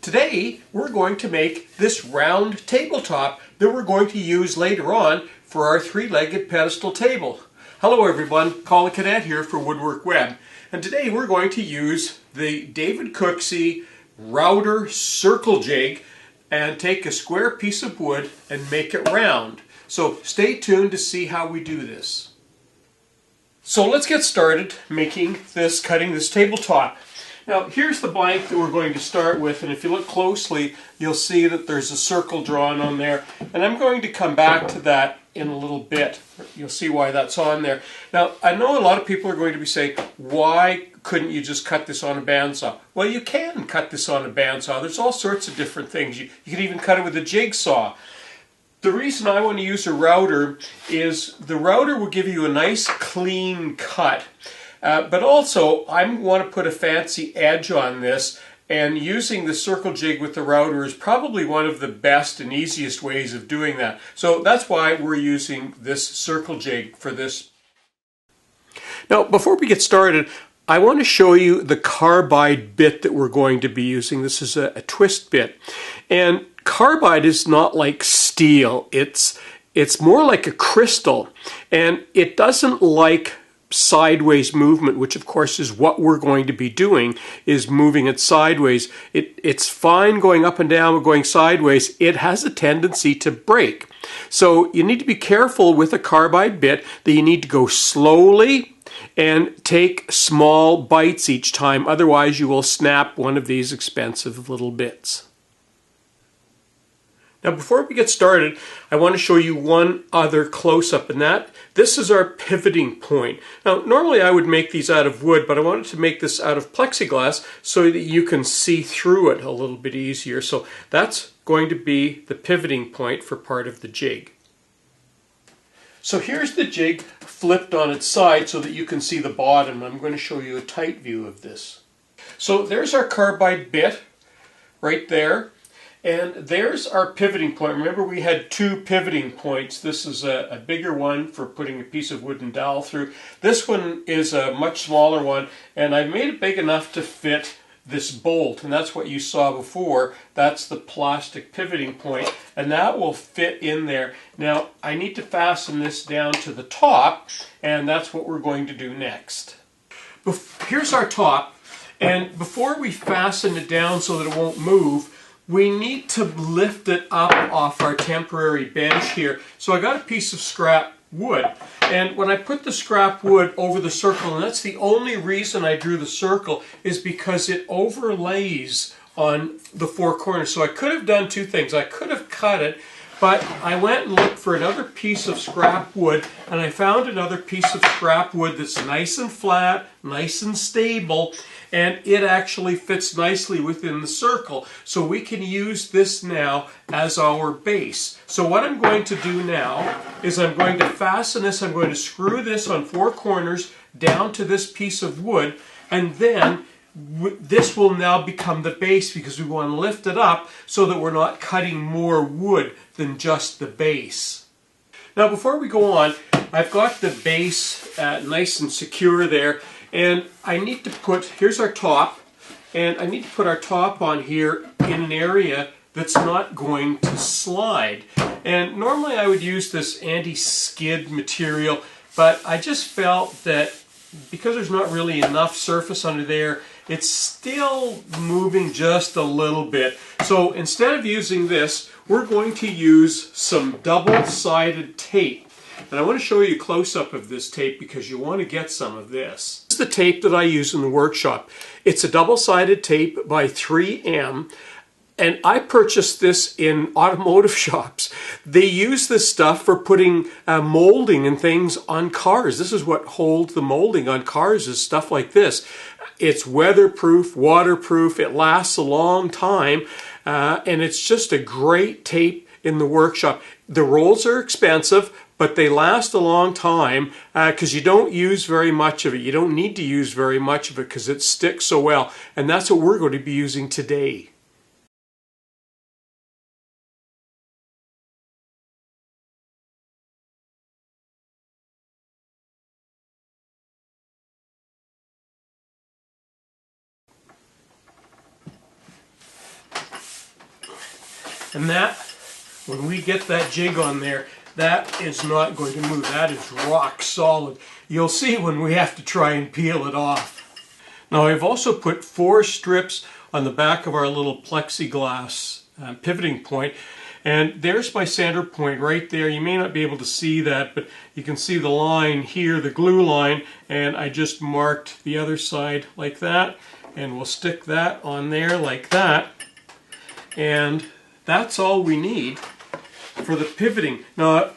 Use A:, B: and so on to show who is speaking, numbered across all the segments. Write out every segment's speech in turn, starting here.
A: Today we're going to make this round tabletop that we're going to use later on for our three-legged pedestal table. Hello everyone, Colin Cadet here for WoodWorkWeb, and today we're going to use the David Cooksey router circle jig and take a square piece of wood and make it round. So stay tuned to see how we do this. So let's get started cutting this tabletop. Now here's the blank that we're going to start with, and if you look closely you'll see that there's a circle drawn on there, and I'm going to come back to that in a little bit. You'll see why that's on there. Now I know a lot of people are going to be saying, why couldn't you just cut this on a bandsaw? Well, you can cut this on a bandsaw. There's all sorts of different things. You can even cut it with a jigsaw. The reason I want to use a router is the router will give you a nice clean cut. But also, I want to put a fancy edge on this, and using the circle jig with the router is probably one of the best and easiest ways of doing that. So that's why we're using this circle jig for this. Now, before we get started, I want to show you the carbide bit that we're going to be using. This is a twist bit. And carbide is not like steel. It's more like a crystal. And it doesn't like sideways movement, which of course is what we're going to be doing, is moving it sideways. It's fine going up and down, going sideways. It has a tendency to break. So you need to be careful with a carbide bit that you need to go slowly and take small bites each time. Otherwise you will snap one of these expensive little bits. Now before we get started, I want to show you one other close-up, and this is our pivoting point. Now normally I would make these out of wood, but I wanted to make this out of plexiglass so that you can see through it a little bit easier. So that's going to be the pivoting point for part of the jig. So here's the jig flipped on its side so that you can see the bottom. I'm going to show you a tight view of this. So there's our carbide bit right there. And there's our pivoting point. Remember, we had two pivoting points. This is a bigger one for putting a piece of wooden dowel through. This one is a much smaller one, and I made it big enough to fit this bolt, and that's what you saw before. That's the plastic pivoting point, and that will fit in there. Now, I need to fasten this down to the top, and that's what we're going to do next. Here's our top, and before we fasten it down so that it won't move, we need to lift it up off our temporary bench here. So I got a piece of scrap wood, and when I put the scrap wood over the circle, and that's the only reason I drew the circle, is because it overlays on the four corners. So I could have done two things. I could have cut it, but I went and looked for another piece of scrap wood, and I found another piece of scrap wood that's nice and flat, nice and stable, and it actually fits nicely within the circle. So we can use this now as our base. So what I'm going to do now is I'm going to fasten this, I'm going to screw this on four corners down to this piece of wood, and then this will now become the base because we want to lift it up so that we're not cutting more wood than just the base. Now before we go on, I've got the base nice and secure there, and I need to put, here's our top, and I need to put our top on here in an area that's not going to slide. And normally I would use this anti-skid material, but I just felt that because there's not really enough surface under there, it's still moving just a little bit. So instead of using this, we're going to use some double-sided tape. And I want to show you a close-up of this tape because you want to get some of this. This is the tape that I use in the workshop. It's a double-sided tape by 3M. And I purchased this in automotive shops. They use this stuff for putting molding and things on cars. This is what holds the molding on cars, is stuff like this. It's weatherproof, waterproof, it lasts a long time, and it's just a great tape in the workshop. The rolls are expensive, but they last a long time because you don't use very much of it. You don't need to use very much of it because it sticks so well. And that's what we're going to be using today. And that, when we get that jig on there, that is not going to move. That is rock solid. You'll see when we have to try and peel it off. Now I've also put 4 strips on the back of our little plexiglass pivoting point. And there's my center point right there. You may not be able to see that, but you can see the line here, the glue line, and I just marked the other side like that. And we'll stick that on there like that. And that's all we need for the pivoting. Now,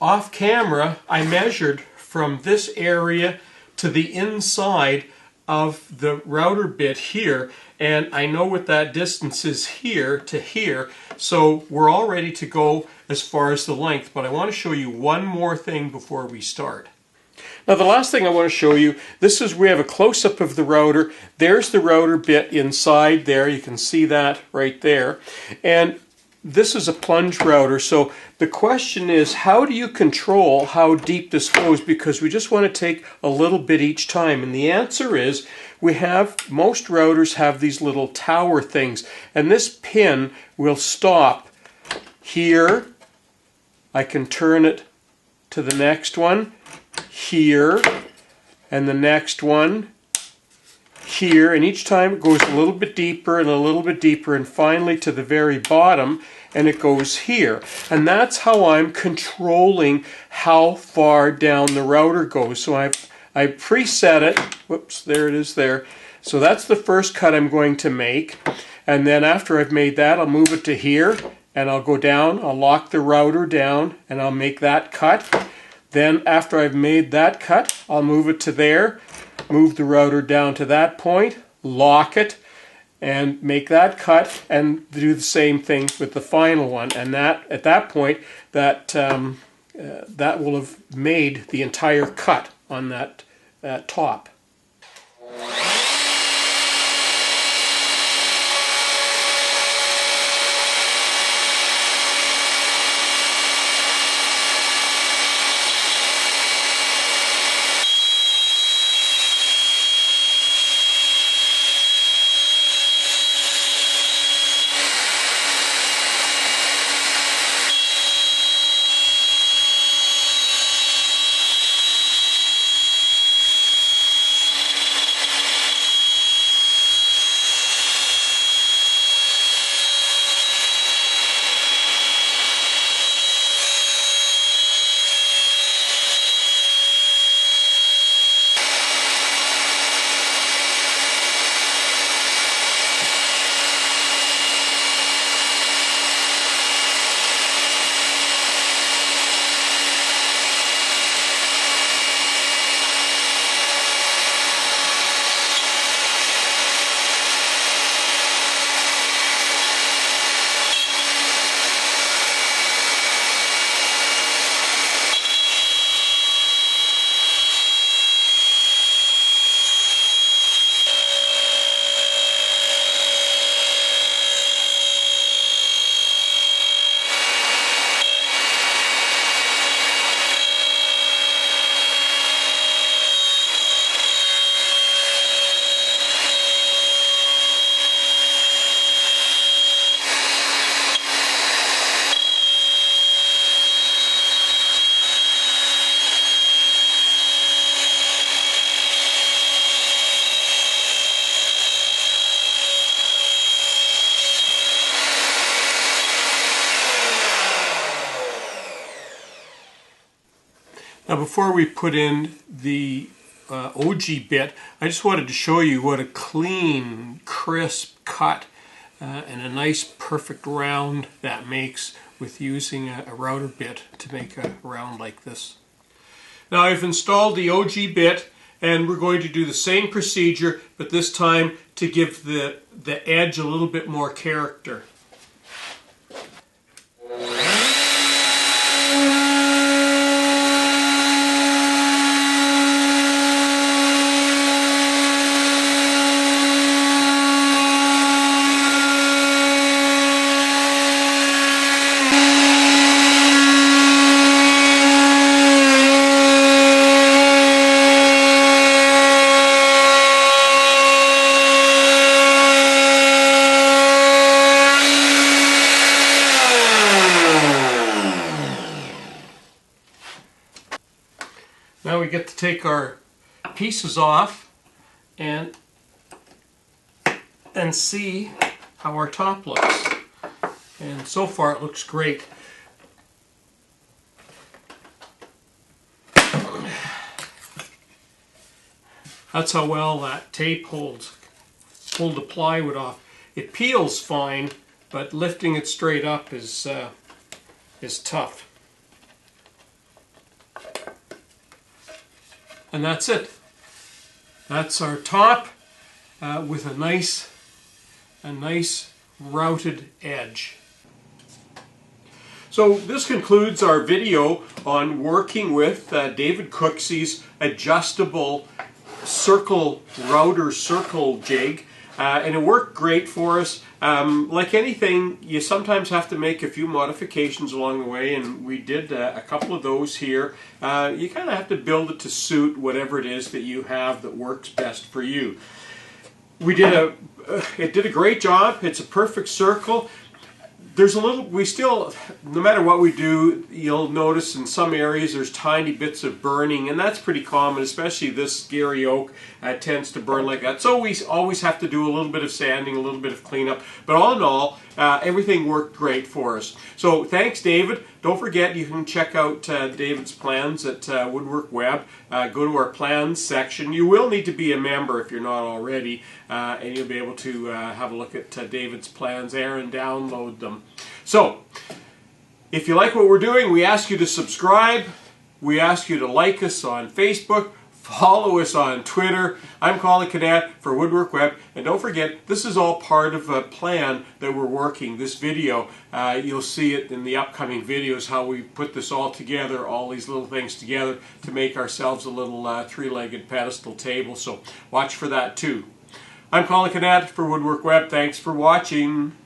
A: off camera, I measured from this area to the inside of the router bit here, and I know what that distance is here to here, so we're all ready to go as far as the length. But I want to show you one more thing before we start. Now the last thing I want to show you, we have a close-up of the router. There's the router bit inside there. You can see that right there. And this is a plunge router, so the question is, how do you control how deep this goes? Because we just want to take a little bit each time. And the answer is, most routers have these little tower things, and this pin will stop here. I can turn it to the next one, here, and the next one, here, and each time it goes a little bit deeper and a little bit deeper, and finally to the very bottom, and it goes here. And that's how I'm controlling how far down the router goes. So I preset it. Whoops, there it is there. So that's the first cut I'm going to make. And then after I've made that, I'll move it to here, and I'll go down, I'll lock the router down, and I'll make that cut. Then after I've made that cut, I'll move it to there, move the router down to that point, lock it, and make that cut, and do the same thing with the final one. And that, at that point, that will have made the entire cut on that top. Now before we put in the OG bit, I just wanted to show you what a clean, crisp cut and a nice perfect round that makes with using a router bit to make a round like this. Now I've installed the OG bit, and we're going to do the same procedure, but this time to give the edge a little bit more character. Now we get to take our pieces off and see how our top looks. And so far it looks great. That's how well that tape holds. Pull the plywood off. It peels fine, but lifting it straight up is tough. And that's it. That's our top with a nice routed edge. So this concludes our video on working with David Cooksey's adjustable router circle jig. And it worked great for us. Like anything, you sometimes have to make a few modifications along the way, and we did a couple of those here. You kind of have to build it to suit whatever it is that you have that works best for you. It did a great job. It's a perfect circle. No matter what we do, you'll notice in some areas there's tiny bits of burning, and that's pretty common, especially this scary oak tends to burn like that. So we always have to do a little bit of sanding, a little bit of cleanup, but all in all, everything worked great for us. So thanks, David. Don't forget, you can check out David's plans at WoodWorkWeb. Go to our plans section. You will need to be a member if you're not already, and you'll be able to have a look at David's plans there and download them. So, if you like what we're doing, we ask you to subscribe. We ask you to like us on Facebook. Follow us on Twitter. I'm Colin Cadet for WoodWorkWeb. And don't forget, this is all part of a plan that we're working. This video, you'll see it in the upcoming videos, how we put this all together, all these little things together to make ourselves a little three-legged pedestal table. So watch for that too. I'm Colin Cadet for WoodWorkWeb. Thanks for watching.